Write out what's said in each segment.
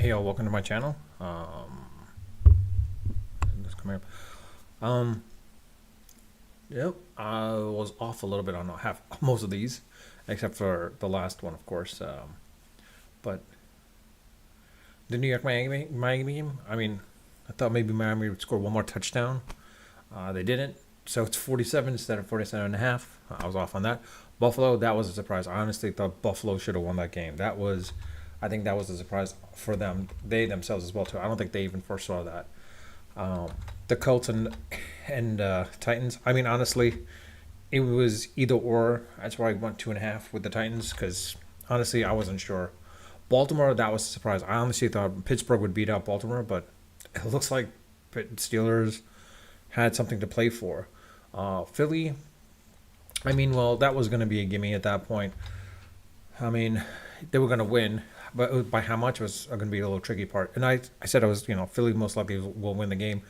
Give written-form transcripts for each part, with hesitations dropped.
Hey y'all, welcome to my channel. Just coming up. Um, yep, I was off a little bit on half most of these, except for the last one, of course. But the New York Miami game. I mean, I thought maybe Miami would score one more touchdown. They didn't, so it's 47 instead of 47 and a half. I was off on that. Buffalo, that was a surprise. I honestly thought Buffalo should have won that game. I think that was a surprise for them, they themselves as well too. I don't think they even foresaw that. The Colts and Titans. I mean, honestly, it was either or. That's why I went 2.5 with the Titans because honestly, I wasn't sure. Baltimore, that was a surprise. I honestly thought Pittsburgh would beat out Baltimore, but it looks like Steelers had something to play for. Philly, I mean, well, that was going to be a gimme at that point. I mean, they were going to win, but by how much was going to be a little tricky part. And I said Philly most likely will win the game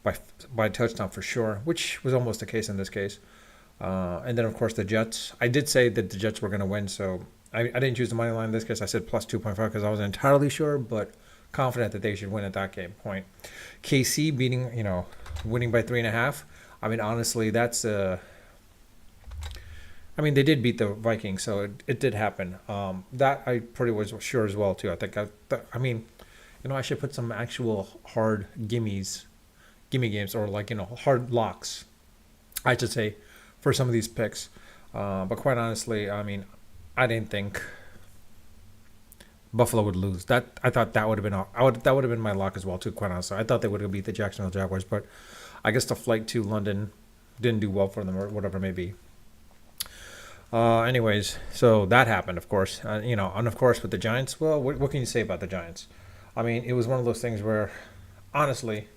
by touchdown for sure, which was almost the case in this case. And then of course the Jets. I did say that the Jets were going to win, so I didn't choose the money line in this case. I said plus 2.5 because I wasn't entirely sure, but confident that they should win at that game point. KC winning by 3.5. I mean, honestly, that's I mean, they did beat the Vikings, so it did happen. That I pretty was sure as well too. I think I mean, I should put some actual hard gimme games, or hard locks, I should say, for some of these picks. But quite honestly, I mean, I didn't think Buffalo would lose. That I thought that would have been that would have been my lock as well too. Quite honestly, I thought they would have beat the Jacksonville Jaguars, but I guess the flight to London didn't do well for them, or whatever it may be. Anyways, so that happened, of course. And of course with the Giants, well, what can you say about the Giants? I mean, it was one of those things where, honestly,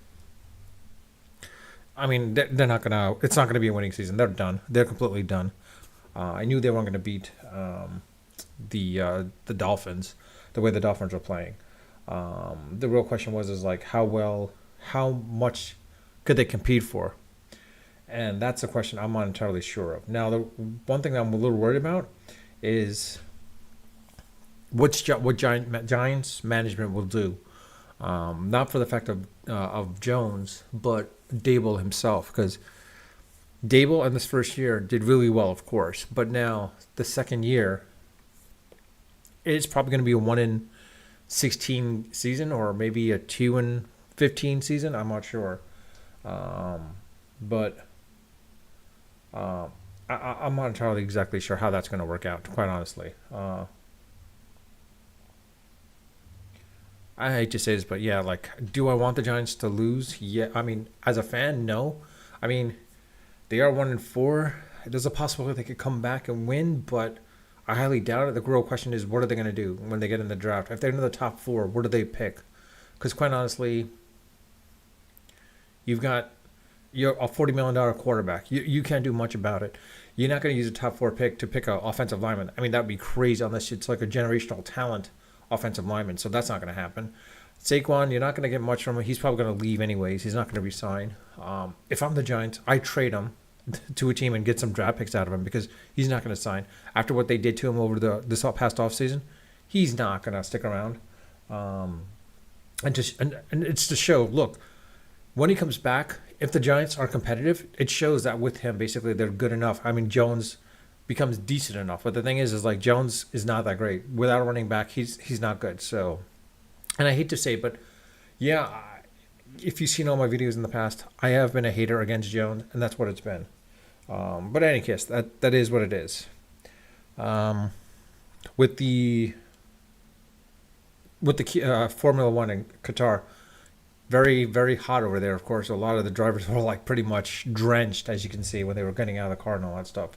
I mean, they're not gonna. It's not gonna be a winning season. They're done. They're completely done. I knew they weren't gonna beat the Dolphins, the way the Dolphins are playing. The real question is like how much could they compete for? And that's a question I'm not entirely sure of. Now, the one thing that I'm a little worried about is what Giants management will do. Not for the fact of Jones, but Dable himself, because Dable in this first year did really well, of course, but now the second year, it's probably going to be a 1-16 season, or maybe a 2-15 season. I'm not sure, but. I'm not entirely exactly sure how that's going to work out, quite honestly. I hate to say this, but yeah, like, do I want the Giants to lose? Yeah, I mean, as a fan, no. I mean, they are 1-4. There's a possibility they could come back and win, but I highly doubt it. The real question is, what are they going to do when they get in the draft? If they're in the top 4, what do they pick? Because quite honestly, you're a $40 million quarterback. You can't do much about it. You're not going to use a top 4 pick to pick an offensive lineman. I mean, that would be crazy unless it's like a generational talent offensive lineman. So that's not going to happen. Saquon, you're not going to get much from him. He's probably going to leave anyways. He's not going to resign. If I'm the Giants, I trade him to a team and get some draft picks out of him because he's not going to sign. After what they did to him over this past offseason, he's not going to stick around. And it's to show, look, when he comes back, if the Giants are competitive, it shows that with him, basically, they're good enough. I mean, Jones becomes decent enough. But the thing is like Jones is not that great. Without a running back, he's not good. So, and I hate to say it, but yeah, if you've seen all my videos in the past, I have been a hater against Jones, and that's what it's been. But in any case, that is what it is. With the Formula One in Qatar. Very, very hot over there, of course. A lot of the drivers were like pretty much drenched, as you can see, when they were getting out of the car and all that stuff.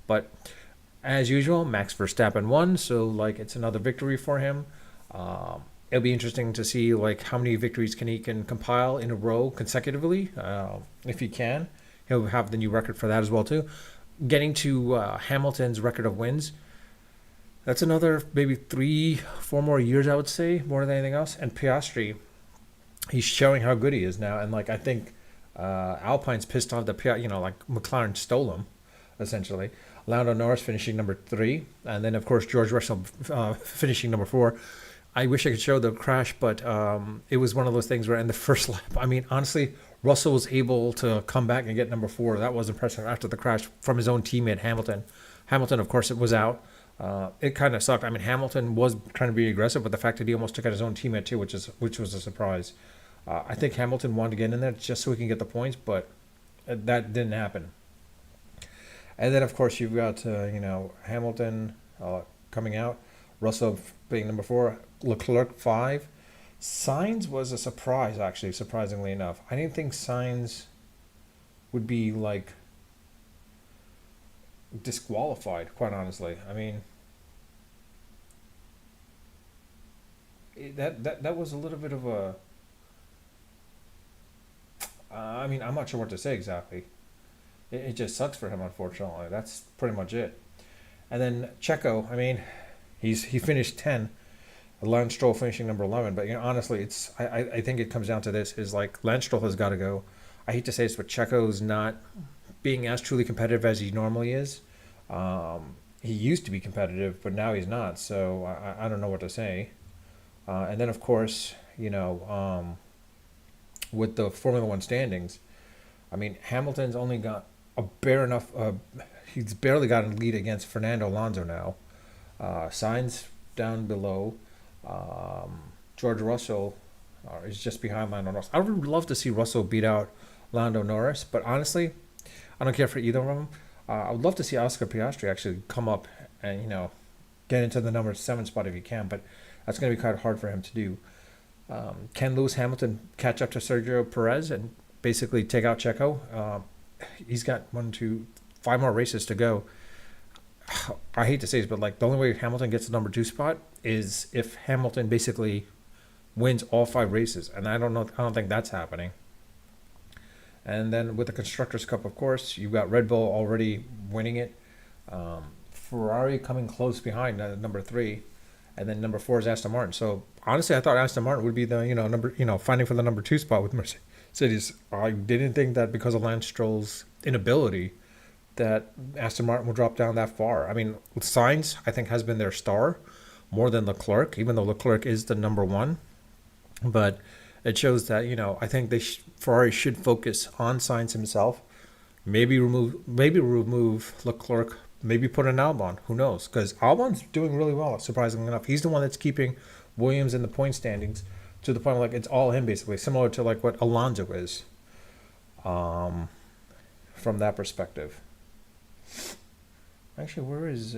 But as usual, Max Verstappen won, so like it's another victory for him. It'll be interesting to see like how many victories he can compile in a row consecutively. If he can, he'll have the new record for that as well too. Getting to Hamilton's record of wins, that's another maybe 3-4 more years, I would say, more than anything else. And Piastri, he's showing how good he is now, and like I think Alpine's pissed off that like McLaren stole him, essentially. Lando Norris finishing number 3, and then of course George Russell finishing number 4. I wish I could show the crash, but it was one of those things where in the first lap, I mean, honestly, Russell was able to come back and get number four. That was impressive after the crash from his own teammate Hamilton. Hamilton, of course, it was out. It kind of sucked. I mean, Hamilton was trying to be aggressive, but the fact that he almost took out his own teammate too, which was a surprise. I think Hamilton wanted to get in there just so he can get the points, but that didn't happen. And then, of course, you've got Hamilton coming out, Russell being number four, Leclerc five. Sainz was a surprise, actually, surprisingly enough. I didn't think Sainz would be like disqualified, quite honestly. I mean, that was a little bit of a. I mean, I'm not sure what to say exactly. It just sucks for him, unfortunately. That's pretty much it. And then Checo, I mean, he finished 10. Lance Stroll finishing number 11. But honestly, I think it comes down to this: is like Lance Stroll has got to go. I hate to say this, but Checo's not being as truly competitive as he normally is. He used to be competitive, but now he's not. So I don't know what to say. And then of course, with the Formula One standings, I mean Hamilton's only got a bare enough. He's barely got a lead against Fernando Alonso now. Sainz down below. George Russell is just behind Lando Norris. I would love to see Russell beat out Lando Norris, but honestly, I don't care for either of them. I would love to see Oscar Piastri actually come up and get into the number 7 spot if he can, but that's going to be kind of hard for him to do. Can Lewis Hamilton catch up to Sergio Perez and basically take out Checo? He's got 5 more races to go. I hate to say this, but like the only way Hamilton gets the number 2 spot is if Hamilton basically wins all 5 races, and I don't think that's happening. And then with the Constructors' Cup, of course, you've got Red Bull already winning it, Ferrari coming close behind number 3, and then number 4 is Aston Martin. So honestly, I thought Aston Martin would be the fighting for the number 2 spot with Mercedes. I didn't think that because of Lance Stroll's inability that Aston Martin will drop down that far. I mean, Sainz, I think, has been their star more than Leclerc, even though Leclerc is the number 1. But it shows that, I think Ferrari should focus on Sainz himself. Maybe remove Leclerc, maybe put an Albon. Who knows? Because Albon's doing really well, surprisingly enough. He's the one that's keeping Williams in the point standings to the point where, like, it's all him, basically, similar to like what Alonso is from that perspective. Actually, where's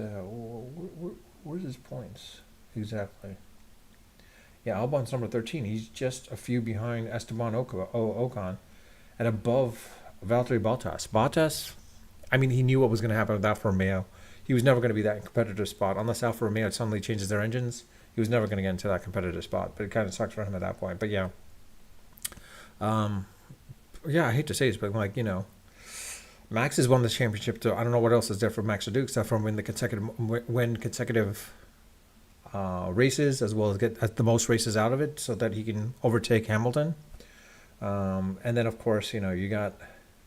his points exactly? Yeah, Albon's number 13. He's just a few behind Esteban Ocon and above Valtteri Bottas. Bottas, I mean, he knew what was going to happen with Alfa Romeo. He was never going to be that competitive spot unless Alfa Romeo suddenly changes their engines. He was never going to get into that competitive spot, but it kind of sucks for him at that point. But yeah, I hate to say this, but like Max has won the championship. I don't know what else is there for Max to do except for win consecutive races, as well as get the most races out of it, so that he can overtake Hamilton. And then of course, you got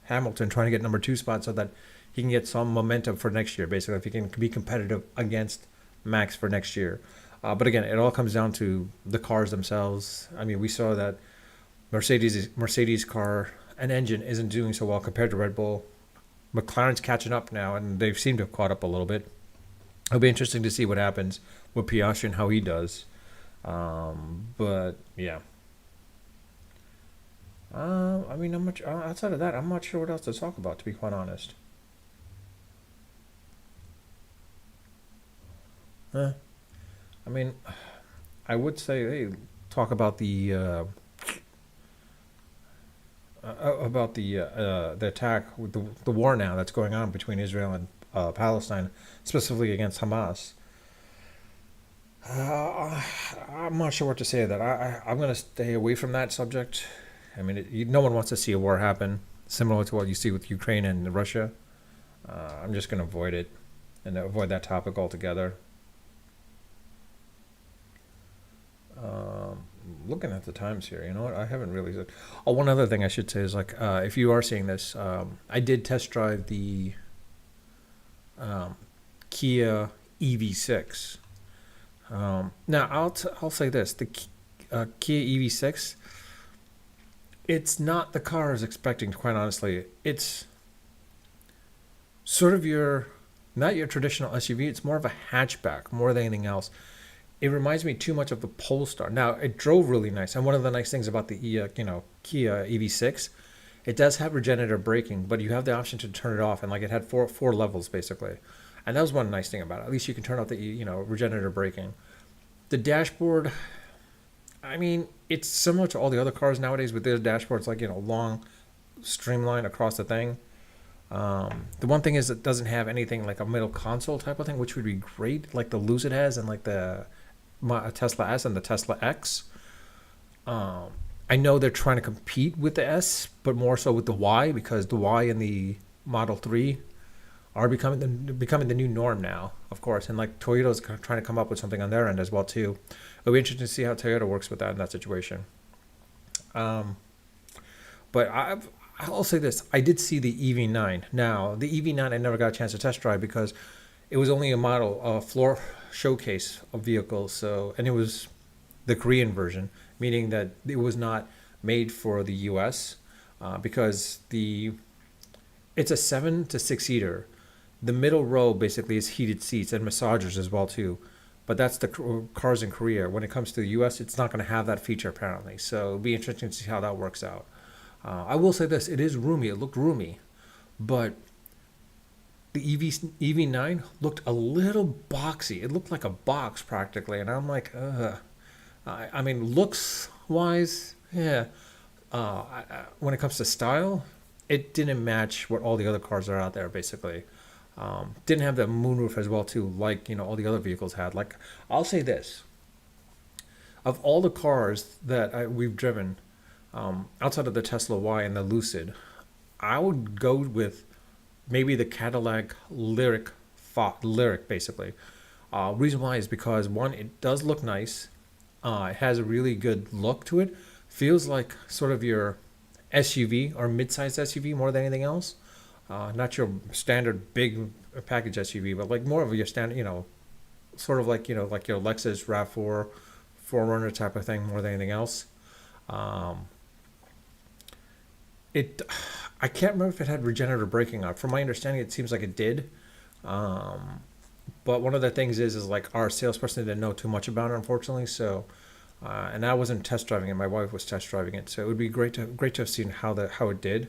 Hamilton trying to get number 2 spot so that he can get some momentum for next year. Basically, if he can be competitive against Max for next year. But again, it all comes down to the cars themselves. I mean, we saw that Mercedes car and engine isn't doing so well compared to Red Bull. McLaren's catching up now, and they seem to have caught up a little bit. It'll be interesting to see what happens with Piastri and how he does. But yeah. I mean, I'm not, outside of that, I'm not sure what else to talk about, to be quite honest. I mean, I would say, hey, talk about the attack with the war now that's going on between Israel and Palestine, specifically against Hamas. I'm not sure what to say to that. I'm going to stay away from that subject. I mean, no one wants to see a war happen, similar to what you see with Ukraine and Russia. I'm just going to avoid it and avoid that topic altogether. Looking at the times here, you know what? I haven't really said. Oh, one other thing I should say is like, if you are seeing this, I did test drive the Kia EV6. Now I'll say this: the Kia EV6, it's not the car I was expecting. Quite honestly, it's sort of your not your traditional SUV. It's more of a hatchback more than anything else. It reminds me too much of the Polestar. Now it drove really nice, and one of the nice things about the Kia EV6, it does have regenerative braking, but you have the option to turn it off, and like it had four levels basically, and that was one nice thing about it. At least you can turn off the regenerative braking. The dashboard, I mean, it's similar to all the other cars nowadays with their dashboards, like long, streamlined across the thing. The one thing is it doesn't have anything like a middle console type of thing, which would be great, like the Lucid has and like the Tesla S and the Tesla X. I know they're trying to compete with the S, but more so with the Y because the Y and the Model 3 are becoming the new norm now, of course. And like Toyota's trying to come up with something on their end as well too. It'll be interesting to see how Toyota works with that in that situation. Um, but I'll say this: I did see the EV9. Now the EV9 I never got a chance to test drive because it was only a model, a floor showcase of vehicles. So and it was the Korean version, meaning that it was not made for the U.S. Because it's a 7 to 6 seater. The middle row basically is heated seats and massagers as well too. But that's the cars in Korea. When it comes to the U.S., it's not going to have that feature apparently. So it'll be interesting to see how that works out. I will say this: it is roomy. It looked roomy, but the EV9 looked a little boxy. It looked like a box practically, and I'm like, ugh. I mean, looks wise, yeah. When it comes to style, it didn't match what all the other cars are out there. Basically, didn't have the moonroof as well too, like all the other vehicles had. Like, I'll say this: of all the cars that we've driven, outside of the Tesla Y and the Lucid, I would go with maybe the Cadillac Lyric basically. Reason why is because one, it does look nice. It has a really good look to it. Feels like sort of your SUV or mid-sized SUV more than anything else. Not your standard big package SUV, but like more of your standard, sort of like like your Lexus RAV4, 4Runner type of thing more than anything else. Um, it, I can't remember if it had regenerative braking on. From my understanding, it seems like it did. Um, but one of the things is like our salesperson didn't know too much about it, unfortunately. So, and I wasn't test driving it. My wife was test driving it. So it would be great to have seen how it did.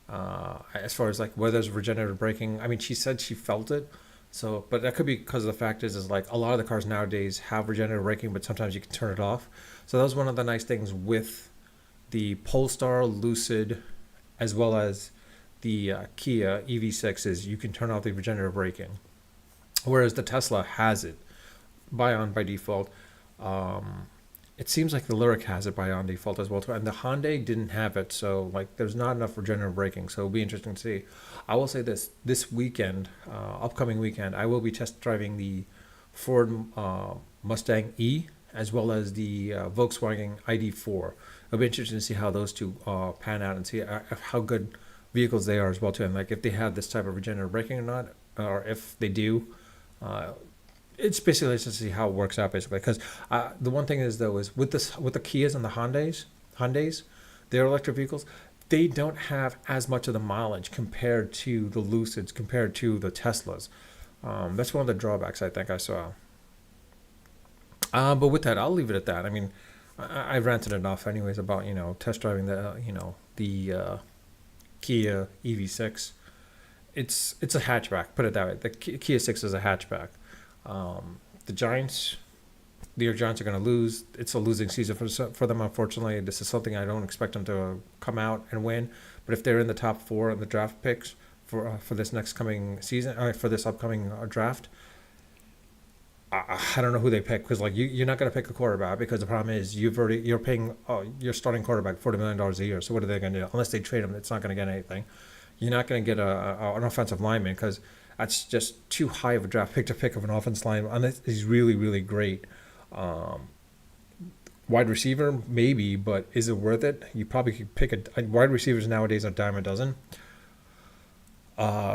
As far as like whether there's regenerative braking, I mean, she said she felt it. So, but that could be because of the fact is like a lot of the cars nowadays have regenerative braking, but sometimes you can turn it off. So that was one of the nice things with the Polestar, Lucid, as well as the Kia EV6 is you can turn off the regenerative braking, whereas the Tesla has it by default. Um, it seems like the Lyric has it by on default as well too, and the Hyundai didn't have it, so like there's not enough regenerative braking. So it'll be interesting to see. I will say this weekend, upcoming weekend, I will be test driving the Ford Mustang E as well as the Volkswagen ID4. It'll be interesting to see how those two pan out and see how good vehicles they are as well too, and like if they have this type of regenerative braking or not, or if they do. Uh, it's basically just to see how it works out basically because the one thing is though is with the Kias and the Hyundais, their electric vehicles, they don't have as much of the mileage compared to the Lucids, compared to the Teslas. That's one of the drawbacks I think I saw. But with that, I'll leave it at that. I mean, I've ranted enough anyways about test driving the Kia EV6. It's a hatchback. Put it that way. The Kia 6 is a hatchback. The Giants, the New York Giants are going to lose. It's a losing season for them, unfortunately. This is something I don't expect them to come out and win. But if they're in the top four in the draft picks for this next coming season, for this upcoming draft, I don't know who they pick because like you're not going to pick a quarterback because the problem is you're paying your starting quarterback $40 million a year. So what are they going to do unless they trade him? It's not going to get anything. You're not going to get an offensive lineman because that's just too high of a draft pick to pick of an offensive lineman unless he's really really great. Um, Wide receiver maybe, but is it worth it? You probably could pick a wide receivers nowadays are a dime a dozen.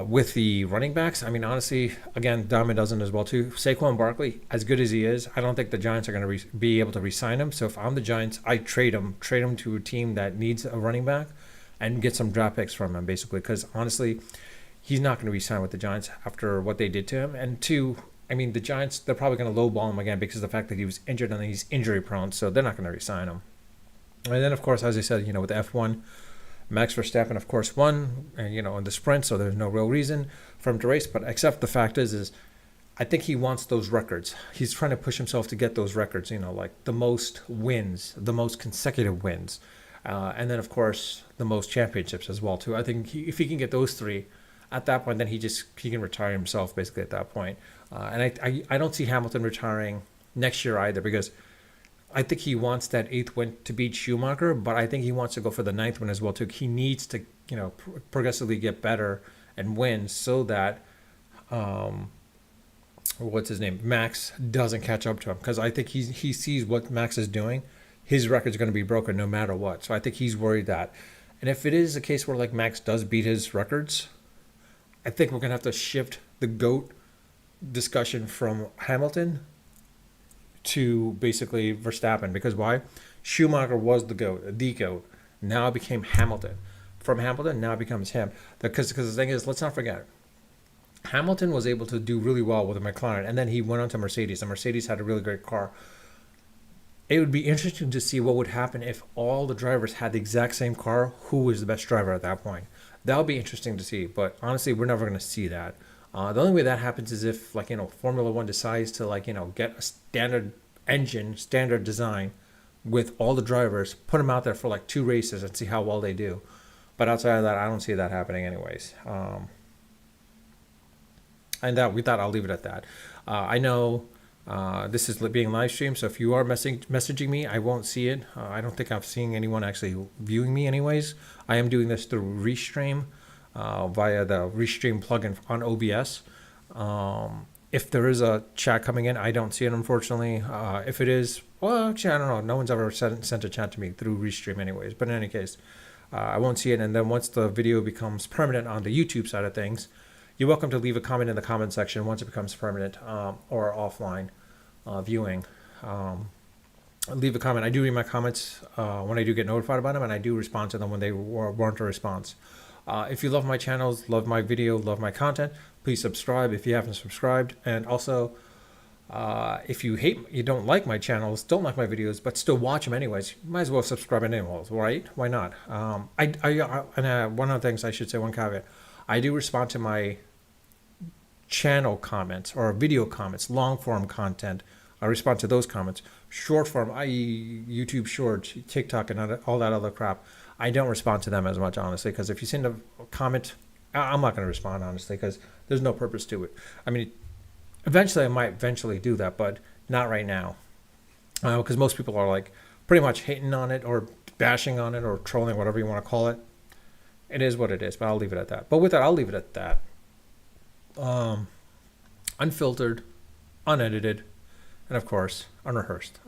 With the running backs, I mean, honestly, again, dime a dozen as well too. Saquon Barkley, as good as he is, I don't think the Giants are going to be able to re-sign him. So if I'm the Giants, I trade him to a team that needs a running back, and get some draft picks from him, basically. Because honestly, he's not going to re-sign with the Giants after what they did to him. And two, I mean, the Giants, they're probably going to lowball him again because of the fact that he was injured and he's injury prone. So they're not going to re-sign him. And then, of course, as I said, with the F1. Max Verstappen, of course, won, in the sprint, so there's no real reason for him to race. But except the fact is I think he wants those records. He's trying to push himself to get those records, like the most wins, the most consecutive wins. And then, of course, the most championships as well, too. I think if he can get those three, at that point, then he can retire himself, basically, at that point. And I don't see Hamilton retiring next year either, because I think he wants that 8th win to beat Schumacher, but I think he wants to go for the 9th win as well too. He needs to, progressively get better and win so that, what's his name, Max doesn't catch up to him. Because I think he sees what Max is doing. His record's going to be broken no matter what. So I think he's worried that. And if it is a case where like Max does beat his records, I think we're going to have to shift the GOAT discussion from Hamilton to basically Verstappen. Because why? Schumacher was the GOAT. Now it became Hamilton. From Hamilton, now it becomes him. Because the thing is, let's not forget, Hamilton was able to do really well with a McLaren, and then he went on to Mercedes, and Mercedes had a really great car. It would be interesting to see what would happen if all the drivers had the exact same car. Who was the best driver at that point? That would be interesting to see, but honestly, we're never going to see that. The only way that happens is if, Formula One decides to, get a standard engine, standard design with all the drivers, put them out there for, 2 races and see how well they do. But outside of that, I don't see that happening anyways. And with that, I'll leave it at that. I know this is being live streamed, so if you are messaging me, I won't see it. I don't think I'm seeing anyone actually viewing me anyways. I am doing this through Restream. Via the Restream plugin on OBS. If there is a chat coming in, I don't see it, unfortunately. If it is, well, actually, I don't know. No one's ever sent a chat to me through Restream anyways. But in any case, I won't see it. And then once the video becomes permanent on the YouTube side of things, you're welcome to leave a comment in the comment section once it becomes permanent or offline viewing. Leave a comment. I do read my comments when I do get notified about them, and I do respond to them when they warrant a response. If you love my channels, love my video, love my content, please subscribe if you haven't subscribed. And also, if you don't like my channels, don't like my videos, but still watch them anyways, you might as well subscribe anyways, right? Why not? And one of the things I should say, one caveat, I do respond to my channel comments or video comments, long form content. I respond to those comments. Short form, i.e. YouTube Shorts, TikTok, and all that other crap, I don't respond to them as much, honestly, because if you send a comment, I'm not going to respond, honestly, because there's no purpose to it. I mean, eventually I might do that, but not right now, because most people are pretty much hating on it or bashing on it or trolling, whatever you want to call it. It is what it is, but I'll leave it at that. But with that, I'll leave it at that. Unfiltered, unedited, and of course, unrehearsed.